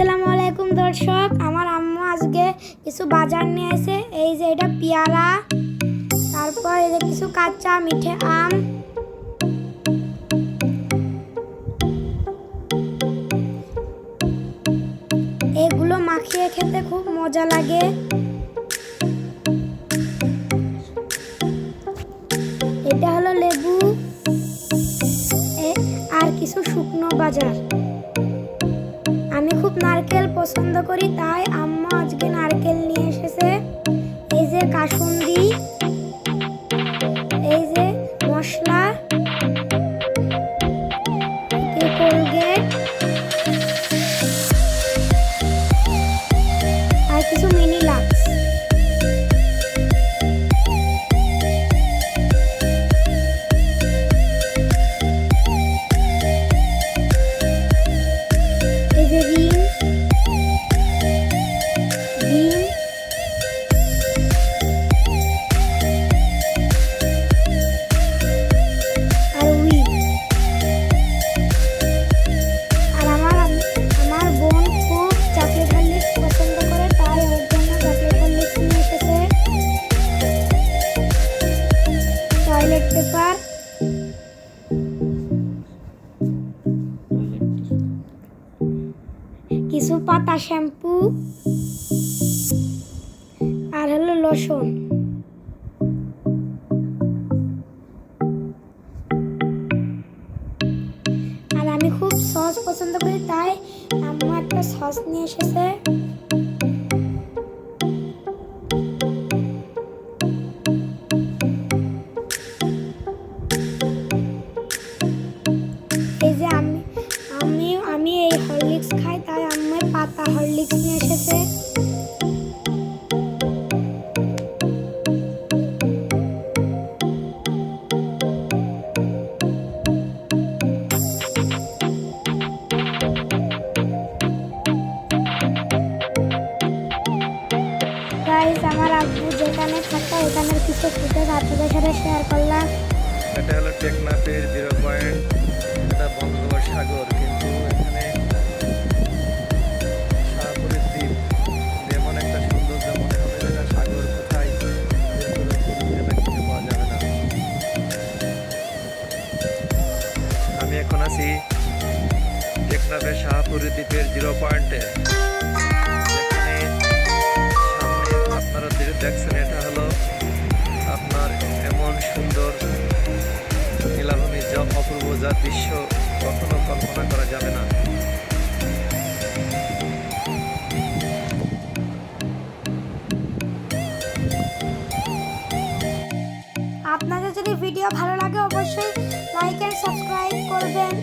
আসসালামু আলাইকুম দর্শক, আমার আম্মু আজকে কিছু বাজার নিয়ে এসে। এই যে এটা পেয়ারা, তারপর এই যে কিছু কাঁচা মিঠে আম, এগুলো মাখিয়ে খেতে খুব মজা লাগে। এটা হলো লেবু আর কিছু শুকনো বাজার। আমি খুব নারকেল পছন্দ করি, তাই আম্মা আজকে নারকেল নিয়ে এসেছে। এই যে কাসুন্দি, এই যে মশলা, কোলগেট আর কিছু মিনি লাক্স। এই যে রিং আর উইল। আর আমার বোন খুব চকলেট হরলিক্স পছন্দ করে, তাই ওর জন্য চকলেট হরলিক্স নিয়ে এসেছে। টয়লেট পেপার, কিছু পাতা শ্যাম্পু আর হলো লোশন। আর আমি খুব সস পছন্দ করি, তাই আম্মু একটা সস নিয়ে এসেছে। এই যে আমি এই হরলিক্স খাই, তাই আম্মু পাতা হরলিক্স নিয়ে এসেছে। গাইস, আমার আব্বু যেখানে থাকে ওখানের কিছু ফুটেজ আপনাদের সাথে শেয়ার করলাম। এটা হলো টেকনাফের 0 পয়েন্ট, এটা বঙ্গোপসাগর, কিন্তু এখানে শাহপুরের দ্বীপ যেমন একটা সৌন্দর্য মনে হবে যেটা সাগর কোথায় এটা খুঁজে পাওয়া যাবে না। আমি এখন আছি টেকনাফের শাহপুরের দ্বীপের 0 পয়েন্টে। যেখানে সামনে আপনারা দেখছেন, এটা হলো আপনার এমন সুন্দর নীলাভূমি, যা অপূর্ব, যা দৃশ্য কখনো কল্পনা করা যাবে না। আপনাদের যদি ভিডিও ভালো লাগে অবশ্যই লাইক এন্ড সাবস্ক্রাইব করবেন।